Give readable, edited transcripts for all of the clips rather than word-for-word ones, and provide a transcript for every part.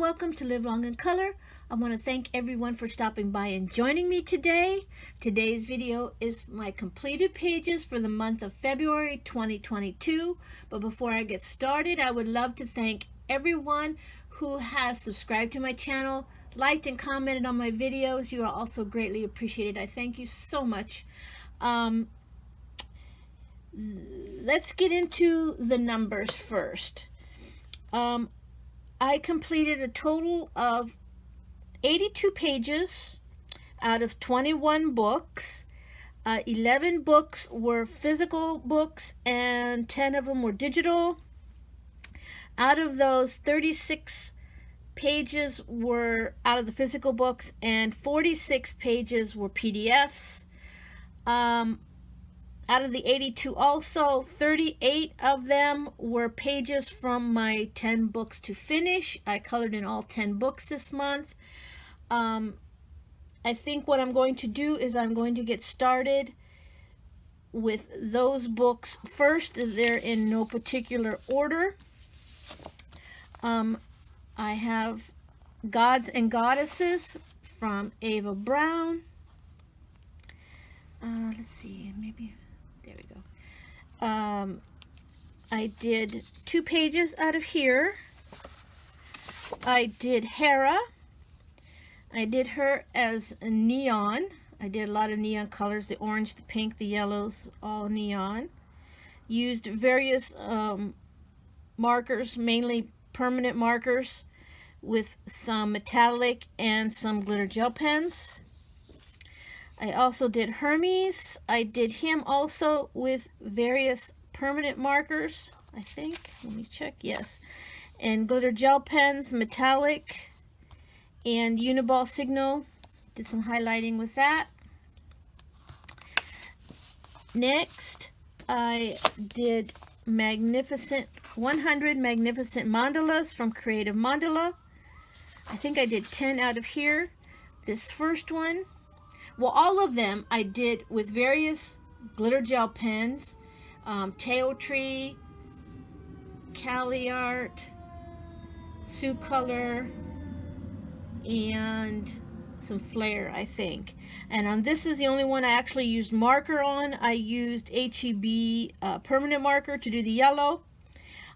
welcome to Live Long in Color. I want to thank everyone for stopping by and joining me today. Today's video is my completed pages for the month of February 2022. But before I get started, I would love to thank everyone who has subscribed to my channel, liked and commented on my videos. You are also greatly appreciated. I thank you so much. Let's get into the numbers first. I completed a total of 82 pages out of 21 books. 11 books were physical books and 10 of them were digital. Out of those, 36 pages were out of the physical books and 46 pages were PDFs. Out of the 82 also, 38 of them were pages from my 10 books to finish. I colored in all 10 books this month. I think what I'm going to do is I'm going to get started with those books first. They're in no particular order. I have Gods and Goddesses from Ava Brown. Let's see, maybe... There we go. I did 2 pages out of here. I did Hera. I did her as a neon. I did a lot of neon colors, the orange, the pink, the yellows, all neon. Used various markers, mainly permanent markers, with some metallic and some glitter gel pens. I also did Hermes. I did him also with various permanent markers, I think. Let me check. Yes. And glitter gel pens, metallic, and Uniball Signal. Did some highlighting with that. Next, I did 100 Magnificent Mandalas from Creative Mandala. I think I did 10 out of here. This first one, well, all of them I did with various glitter gel pens, Teo Tree, Cali Art, Succulent, and some Flare, I think. And on this is the only one I actually used marker on. I used HEB permanent marker to do the yellow.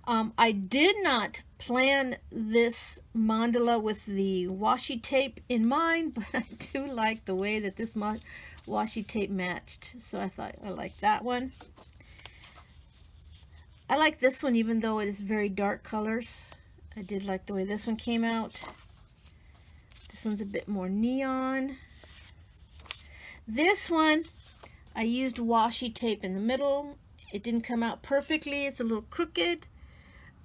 I did not plan this mandala with the washi tape in mind, but I do like the way that this washi tape matched, so I thought I liked that one. I like this one even though it is very dark colors. I did like the way this one came out. This one's a bit more neon. This one I used washi tape in the middle. It didn't come out perfectly, it's a little crooked.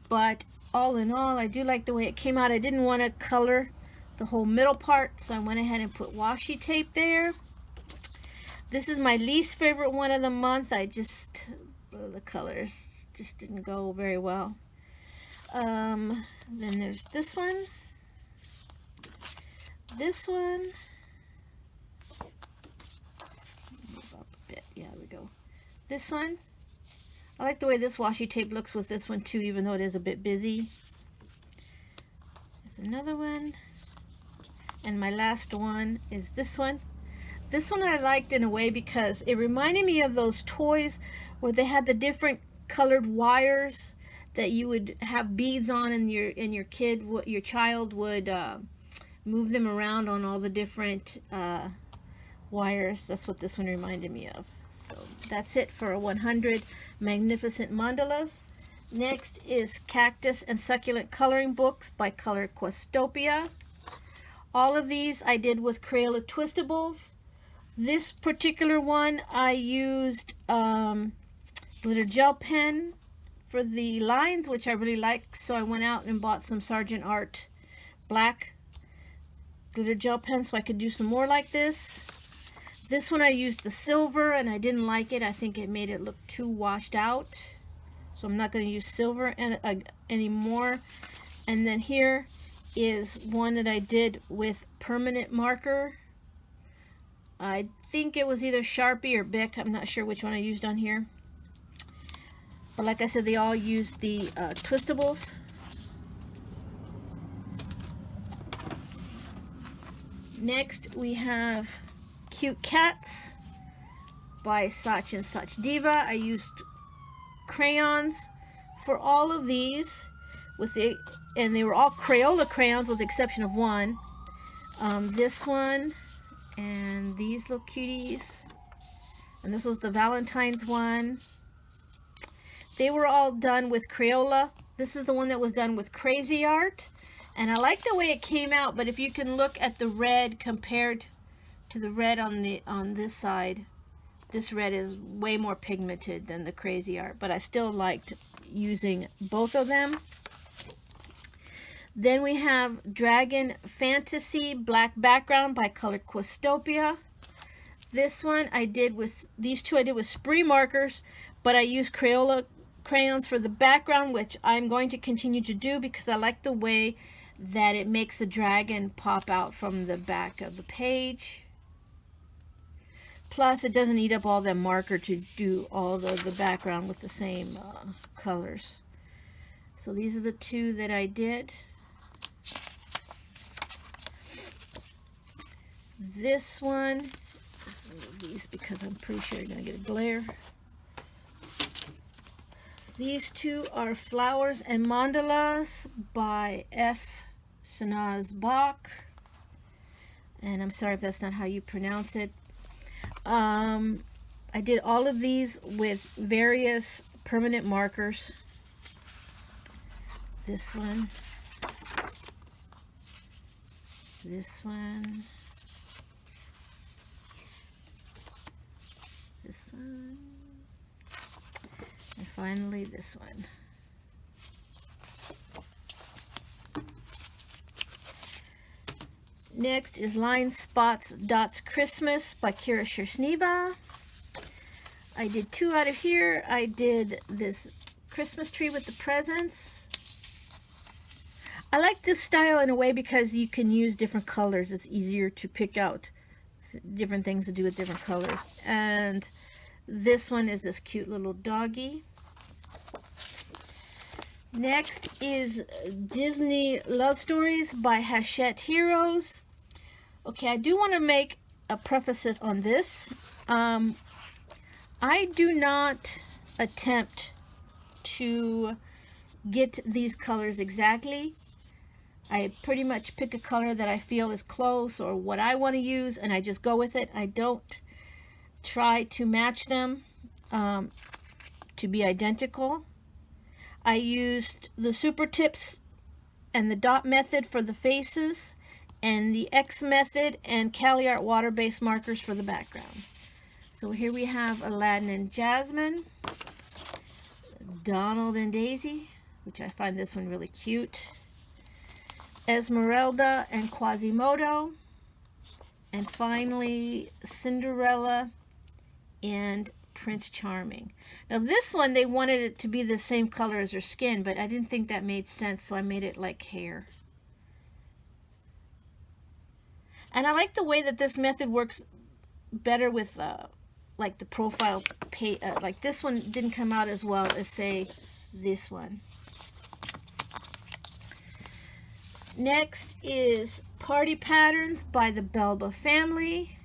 But all in all, I do like the way it came out. I didn't want to color the whole middle part, so I went ahead and put washi tape there. This is my least favorite one of the month. The colors just didn't go very well. Then there's this one. This one. Move up a bit. Yeah, there we go. This one. I like the way this washi tape looks with this one too, even though it is a bit busy. There's another one. And my last one is this one. This one I liked in a way because it reminded me of those toys where they had the different colored wires that you would have beads on, and your child would move them around on all the different wires. That's what this one reminded me of. So that's it for 100 Magnificent Mandalas. Next is Cactus and Succulent Coloring Books by Color Questopia. All of these I did with Crayola Twistables. This particular one I used glitter gel pen for the lines, which I really like, so I went out and bought some Sargent Art black glitter gel pen so I could do some more like this. This one I used the silver and I didn't like it. I think it made it look too washed out. So I'm not going to use silver anymore. And then here is one that I did with permanent marker. I think it was either Sharpie or Bic. I'm not sure which one I used on here. But like I said, they all used the Twistables. Next we have Cute Cats by Such and Such Diva. I used crayons for all of these, and they were all Crayola crayons with the exception of one. This one and these little cuties, and this was the Valentine's one. They were all done with Crayola. This is the one that was done with Crazy Art, and I like the way it came out, but if you can look at the red compared to the red on this side, this red is way more pigmented than the Crazy Art, but I still liked using both of them. Then we have Dragon Fantasy Black Background by Color Quistopia. This one I did with, these two I did with spree markers, but I used Crayola crayons for the background, which I'm going to continue to do because I like the way that it makes the dragon pop out from the back of the page. Plus it doesn't eat up all that marker to do all the background with the same colors. So these are the two that I did. This one, let's move these because I'm pretty sure you're going to get a glare. These two are Flowers and Mandalas by F. Sanaz Bach. And I'm sorry if that's not how you pronounce it. I did all of these with various permanent markers. This one. This one. This one, and finally this one. Next is Line Spots Dots Christmas by Kira Shershneva. I did two out of here. I did this Christmas tree with the presents. I like this style in a way because you can use different colors. It's easier to pick out different things to do with different colors. And this one is this cute little doggy. Next is Disney Love Stories by Hachette Heroes. Okay, I do want to make a preface on this. I do not attempt to get these colors exactly. I pretty much pick a color that I feel is close or what I want to use, and I just go with it. I don't try to match them to be identical. I used the Super Tips and the dot method for the faces, and the X method and Cali Art water-based markers for the background. So here we have Aladdin and Jasmine, Donald and Daisy, which I find this one really cute, Esmeralda and Quasimodo, and finally Cinderella and Prince Charming. Now this one, they wanted it to be the same color as her skin, but I didn't think that made sense, so I made it like hair. And I like the way that this method works better with like the profile page. Like this one didn't come out as well as, say, this one. Next is Party Patterns by the Belba family.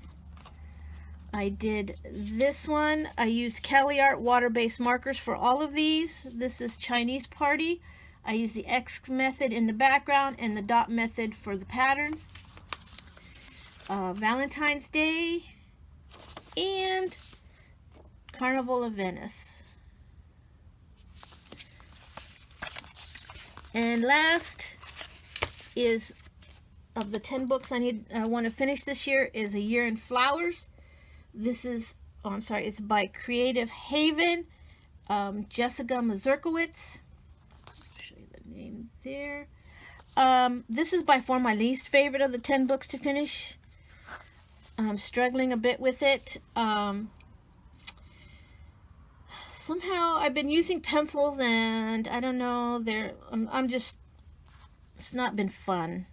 I did this one. I used Cali Art water-based markers for all of these. This is Chinese Party. I used the X method in the background and the dot method for the pattern. Valentine's Day and Carnival of Venice. And last is, of the 10 books I want to finish this year, is A Year in Flowers. This is, oh, I'm sorry, it's by Creative Haven, Jessica Mazurkowitz. I'll show you the name there. This is by far my least favorite of the 10 books to finish. I'm struggling a bit with it. Somehow I've been using pencils and I don't know, I'm just, it's not been fun.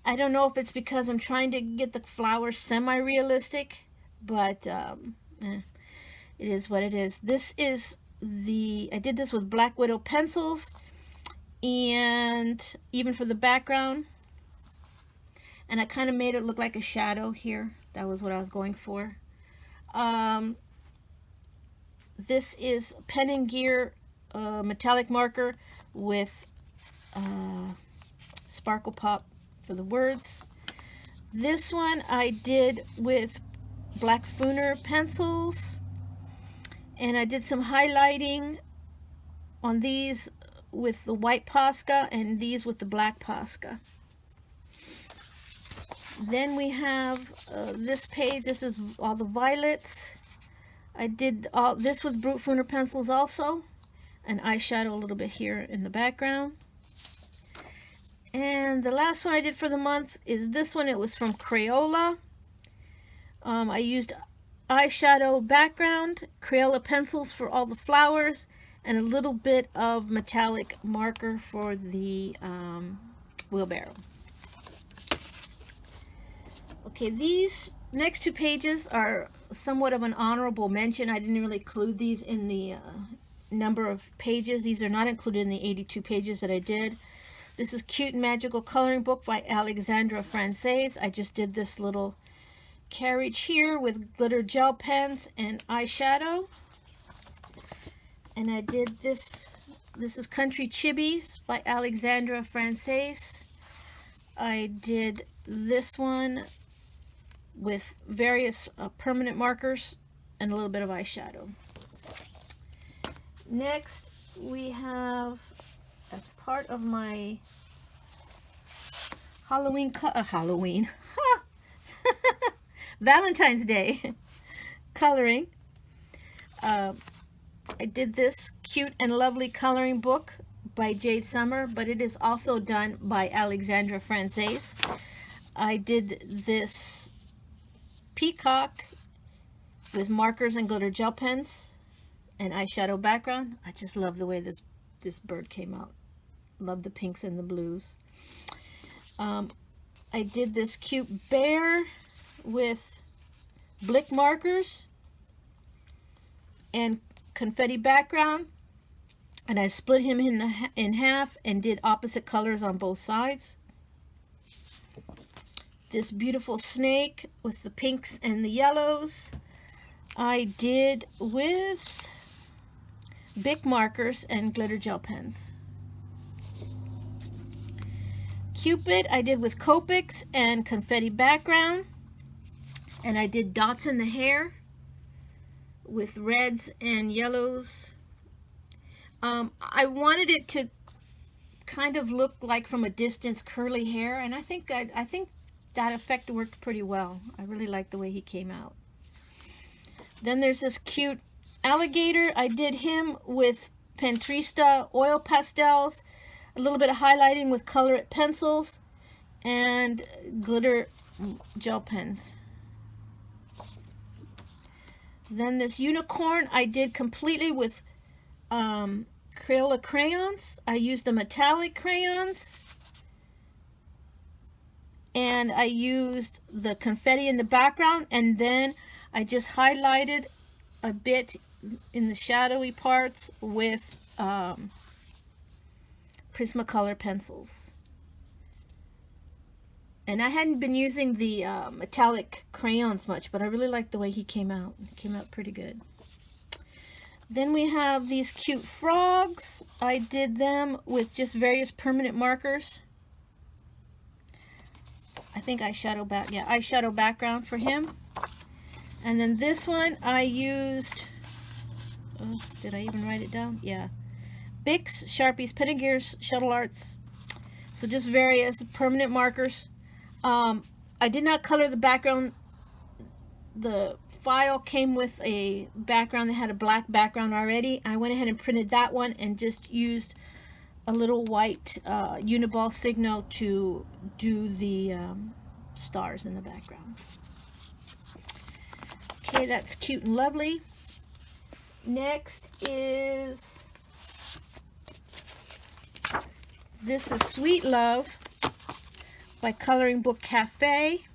I don't know if it's because I'm trying to get the flowers semi-realistic, but it is what it is. This is I did this with Black Widow pencils, and even for the background. and I kind of made it look like a shadow here. That was what I was going for. This is Pen and Gear metallic marker with sparkle pop for the words. This one I did with black Funer pencils, and I did some highlighting on these with the white Posca and these with the black Posca. Then we have this page. This is all the violets. I did all this with Brute Funer pencils also, and eyeshadow a little bit here in the background. And the last one I did for the month is this one. It was from Crayola. I used eyeshadow background, Crayola pencils for all the flowers, and a little bit of metallic marker for the wheelbarrow. Okay, these next two pages are somewhat of an honorable mention. I didn't really include these in the number of pages. These are not included in the 82 pages that I did. This is Cute and Magical Coloring Book by Alexandra Francaise. I just did this little carriage here with glitter gel pens and eyeshadow. And I did this. This is Country Chibis by Alexandra Francaise. I did this one with various permanent markers and a little bit of eyeshadow. Next, we have, as part of my Valentine's Day coloring, I did this Cute and Lovely Coloring Book by Jade Summer, but it is also done by Alexandra Francaise. I did this peacock with markers and glitter gel pens and eyeshadow background. I just love the way this bird came out. Love the pinks and the blues. I did this cute bear with Blick markers and confetti background, and I split him in half and did opposite colors on both sides. This beautiful snake with the pinks and the yellows I did with Bic markers and glitter gel pens. Cupid I did with Copics and confetti background, and I did dots in the hair with reds and yellows. I wanted it to kind of look like from a distance curly hair, and I think that effect worked pretty well. I really like the way he came out. Then there's this cute alligator. I did him with Pentrista oil pastels, a little bit of highlighting with Color It pencils, and glitter gel pens. Then this unicorn I did completely with Crayola crayons. I used the metallic crayons, and I used the confetti in the background, and then I just highlighted a bit in the shadowy parts with Prismacolor pencils. And I hadn't been using the metallic crayons much, but I really liked the way he came out. He came out pretty good. Then we have these cute frogs. I did them with just various permanent markers. I think eyeshadow background for him. And then this one I used, oh, did I even write it down? Yeah. Bics, Sharpies, Pen and Gears, Shuttle Arts. So just various permanent markers. I did not color the background. The file came with a background that had a black background already. I went ahead and printed that one and just used a little white Uniball Signo to do the stars in the background. Okay, that's Cute and Lovely. Next is, this is Sweet Love by Coloring Book Cafe.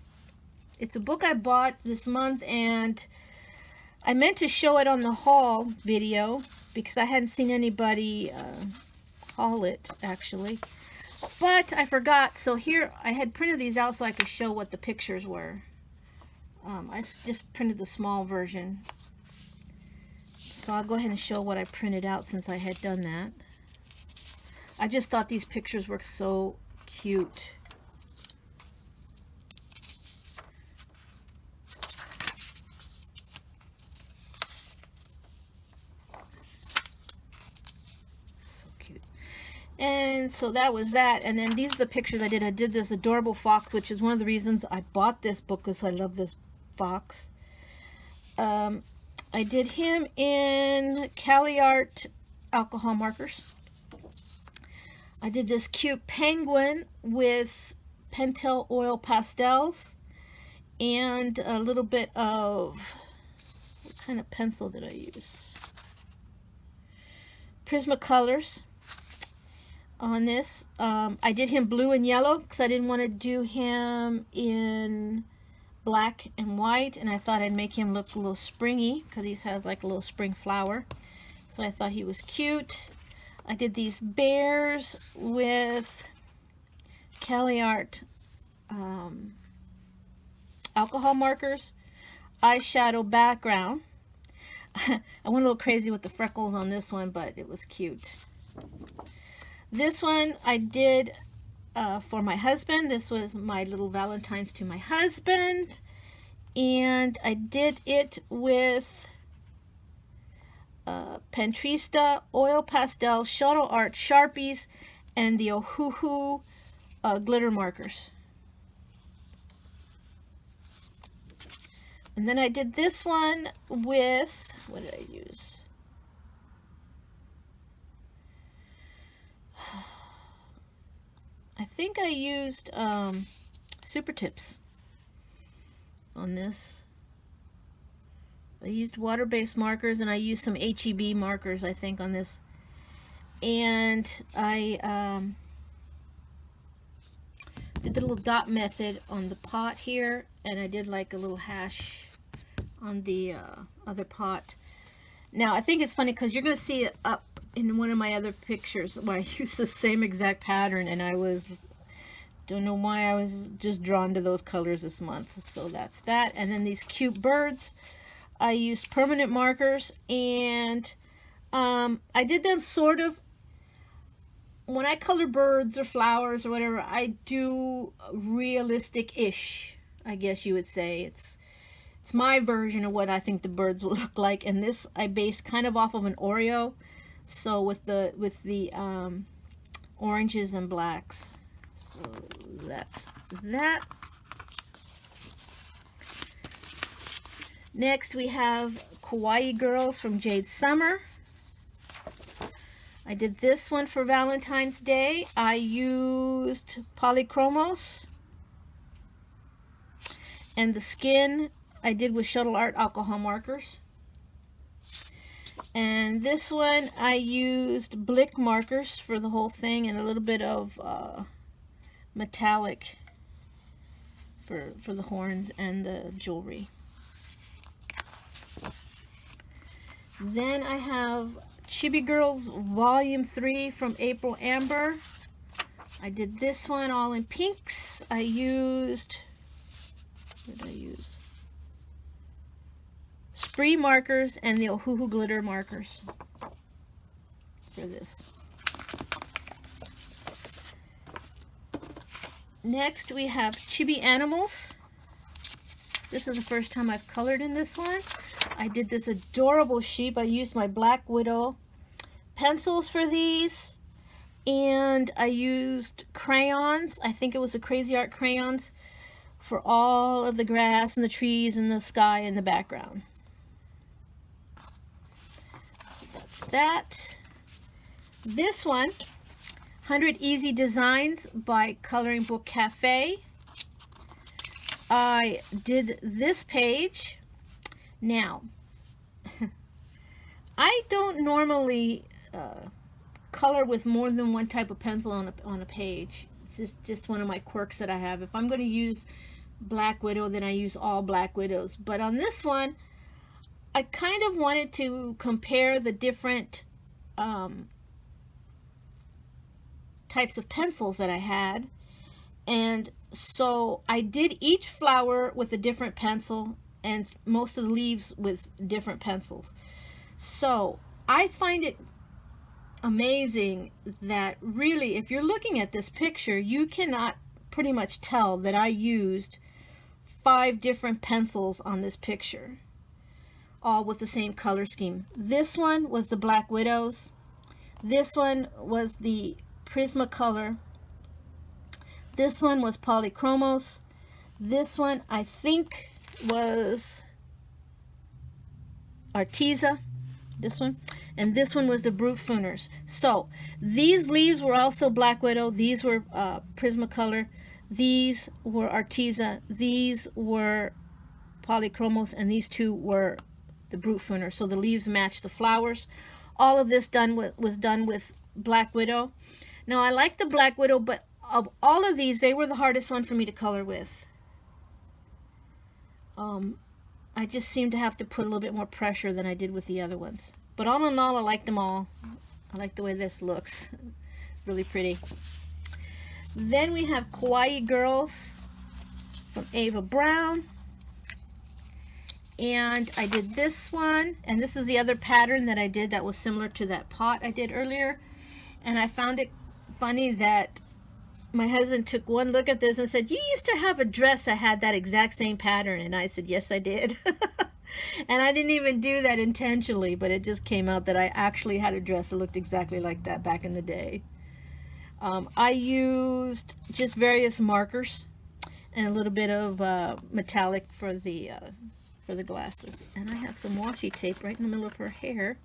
It's a book I bought this month, and I meant to show it on the haul video because I hadn't seen anybody haul it, actually. But I forgot, so here I had printed these out so I could show what the pictures were. I just printed the small version. So I'll go ahead and show what I printed out since I had done that. I just thought these pictures were so cute. So cute. And so that was that. And then these are the pictures I did. I did this adorable fox, which is one of the reasons I bought this book, because I love this fox. I did him in Kawaii art alcohol markers. I did this cute penguin with Pentel oil pastels and a little bit of, what kind of pencil did I use? Prismacolors on this. I did him blue and yellow because I didn't want to do him in black and white, and I thought I'd make him look a little springy because he has like a little spring flower, so I thought he was cute. I did these bears with Kawaii art alcohol markers, eyeshadow background. I went a little crazy with the freckles on this one, but it was cute. This one I did for my husband. This was my little Valentines to my husband, and I did it with Pinterest oil pastel shuttle art Sharpies and the Ohuhu glitter markers. And then I did this one with, what did I use? I think I used Super Tips on this. I used water-based markers, and I used some HEB markers, I think, on this. And I did the little dot method on the pot here, and I did like a little hash on the other pot. Now, I think it's funny because you're going to see it up in one of my other pictures where I used the same exact pattern, and don't know why I was just drawn to those colors this month. So that's that. And then these cute birds, I used permanent markers, and I did them sort of, when I color birds or flowers or whatever, I do realistic-ish, I guess you would say. It's my version of what I think the birds will look like, and this I based kind of off of an Oreo. So with the oranges and blacks. So that's that. Next we have Kawaii Girls from Jade Summer. I did this one for Valentine's Day. I used polychromos, and the skin I did with shuttle art alcohol markers. And this one I used Blick markers for the whole thing, and a little bit of metallic for the horns and the jewelry. Then I have Chibi Girls Volume 3 from April Amber. I did this one all in pinks. I used, what did I use? Spree markers and the Ohuhu glitter markers for this. Next we have Chibi Animals. This is the first time I've colored in this one. I did this adorable sheep. I used my Black Widow pencils for these, and I used crayons. I think it was the Crazy Art crayons for all of the grass and the trees and the sky in the background. So that's that. This one, 100 Easy Designs by Coloring Book Cafe. I did this page. Now, I don't normally color with more than one type of pencil on a page. It's just one of my quirks that I have. If I'm going to use Black Widow, then I use all Black Widows. But on this one, I kind of wanted to compare the different types of pencils that I had. And so I did each flower with a different pencil and most of the leaves with different pencils. So I find it amazing that really, if you're looking at this picture, you cannot pretty much tell that I used 5 different pencils on this picture, all with the same color scheme. This one was the Black Widows. This one was the Prismacolor. This one was Polychromos. This one I think was Arteza. This one. And this one was the Brute Funers. So these leaves were also Black Widow. These were Prismacolor. These were Arteza. These were Polychromos. And these 2 were the Brute Funer. So the leaves match the flowers. All of this was done with Black Widow. Now I like the Black Widow, but of all of these, they were the hardest one for me to color with. I just seemed to have to put a little bit more pressure than I did with the other ones. But all in all, I like them all. I like the way this looks. Really pretty. Then we have Kawaii Girls from Ava Brown. And I did this one. And this is the other pattern that I did that was similar to that pot I did earlier. And I found it funny that my husband took one look at this and said, "You used to have a dress that had that exact same pattern." And I said, "Yes, I did." And I didn't even do that intentionally, but it just came out that I actually had a dress that looked exactly like that back in the day. I used just various markers and a little bit of metallic for the glasses. And I have some washi tape right in the middle of her hair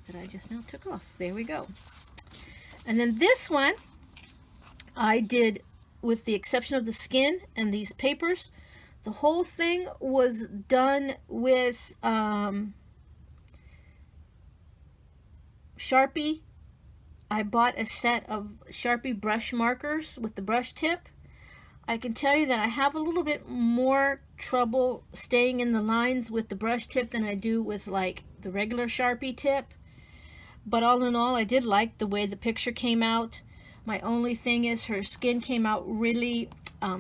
that I just now took off. There we go. And then this one I did, with the exception of the skin and these papers, the whole thing was done with Sharpie. I bought a set of Sharpie brush markers with the brush tip. I can tell you that I have a little bit more trouble staying in the lines with the brush tip than I do with like the regular Sharpie tip. But all in all, I did like the way the picture came out. My only thing is her skin came out really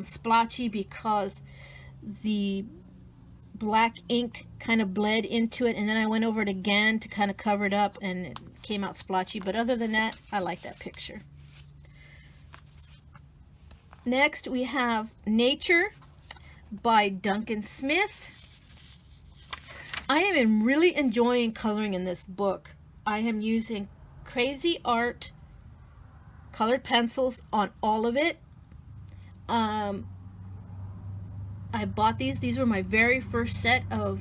splotchy because the black ink kind of bled into it, and then I went over it again to kind of cover it up, and it came out splotchy. But other than that, I like that picture. Next we have Nature by Duncan Smith. I am really enjoying coloring in this book. I am using Crazy Art colored pencils on all of it. I bought these were my very first set of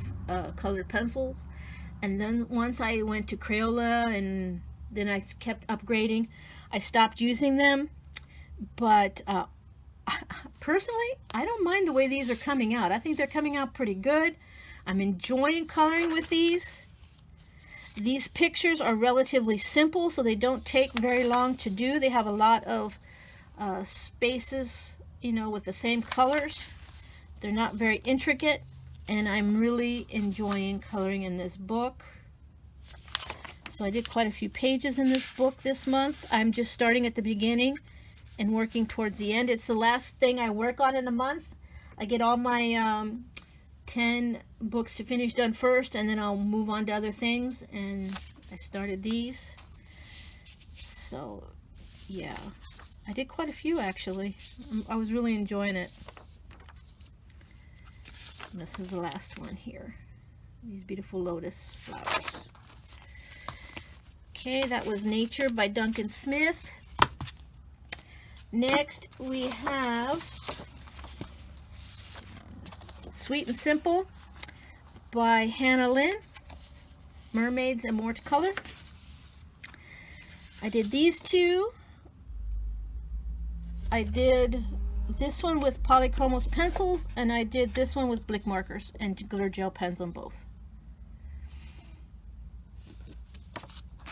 colored pencils, and then once I went to Crayola and then I kept upgrading, I stopped using them. But personally, I don't mind the way these are coming out. I think they're coming out pretty good. I'm enjoying coloring with these. These pictures are relatively simple, so they don't take very long to do. They have a lot of spaces, you know, with the same colors. They're not very intricate, and I'm really enjoying coloring in this book. So I did quite a few pages in this book this month. I'm just starting at the beginning and working towards the end. It's the last thing I work on in a month. I get all my 10 books to finish done first, and then I'll move on to other things, and I started these. So yeah, I did quite a few actually. I was really enjoying it. And this is the last one here. These beautiful lotus flowers. Okay, that was Nature by Duncan Smith. Next we have Sweet and Simple by Hannah Lynn, Mermaids and More to Color. I did these two. I did this one with Polychromos pencils, and I did this one with Blick markers and glitter gel pens on both.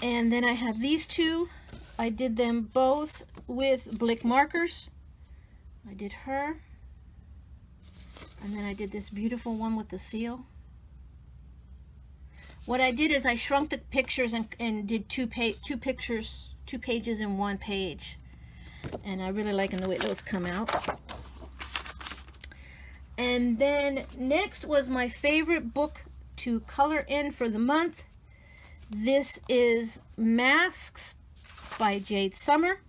And then I have these two. I did them both with Blick markers. I did her. And then I did this beautiful one with the seal. What I did is I shrunk the pictures and did two pages in one page. and I really like the way those come out. And then next was my favorite book to color in for the month. This is Masks by Jade Summer.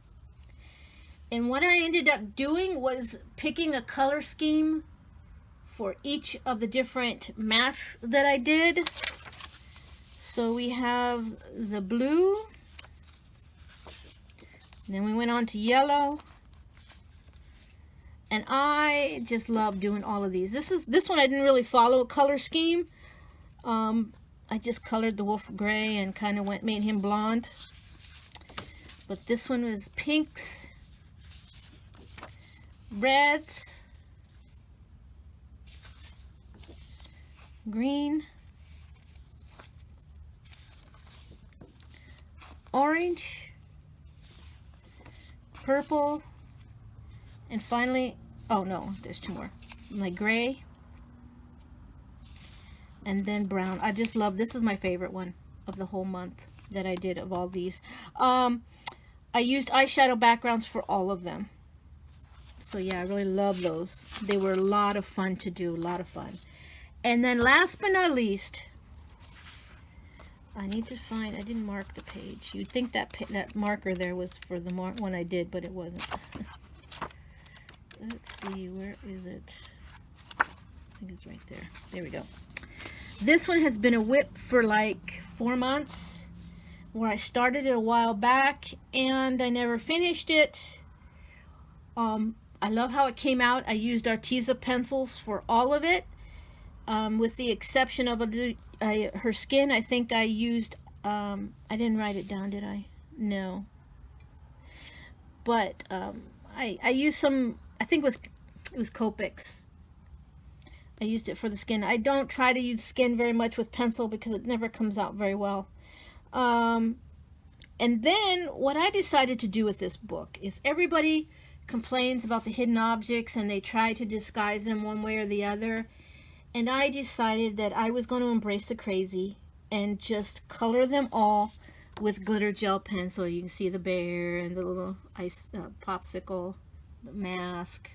And what I ended up doing was picking a color scheme for each of the different masks that I did. So we have the blue, and then we went on to yellow, and I just love doing all of these. This one I didn't really follow a color scheme. I just colored the wolf gray and kind of made him blonde. But this one was pinks, reds, green, orange, purple, and finally, oh no, there's two more, like gray, and then brown. I just love, this is my favorite one of the whole month that I did of all these. I used eyeshadow backgrounds for all of them. So yeah, I really love those. They were a lot of fun to do, a lot of fun. And then last but not least, I need to find, I didn't mark the page. You'd think that marker there was for the one I did, but it wasn't. Let's see, where is it? I think it's right there. There we go. This one has been a whip for like 4 months, where I started it a while back and I never finished it. I love how it came out. I used Arteza pencils for all of it, with the exception of her skin. I think I used, I didn't write it down, did I? No. But I used some, I think it was Copics. I used it for the skin. I don't try to use skin very much with pencil because it never comes out very well. And then what I decided to do with this book is, everybody complains about the hidden objects and they try to disguise them one way or the other. And I decided that I was going to embrace the crazy and just color them all with glitter gel pen. So you can see the bear and the little ice popsicle, the mask,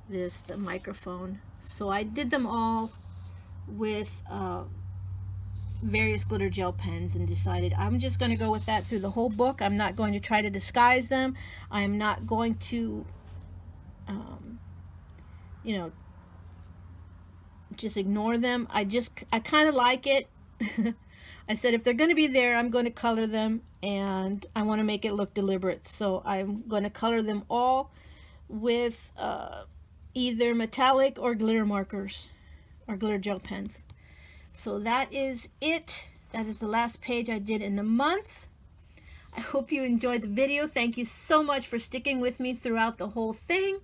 the microphone. So I did them all with various glitter gel pens and decided I'm just going to go with that through the whole book. I'm not going to try to disguise them. I'm not going to, you know, just ignore them. I kind of like it. I said if they're going to be there, I'm going to color them, and I want to make it look deliberate. So I'm going to color them all with either metallic or glitter markers or glitter gel pens. So that is it. That is the last page I did in the month. I hope you enjoyed the video. Thank you so much for sticking with me throughout the whole thing.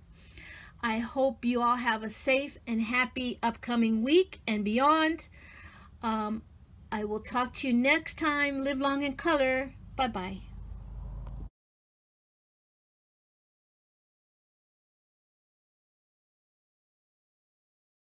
I hope you all have a safe and happy upcoming week and beyond. I will talk to you next time. Live long and color. Bye-bye.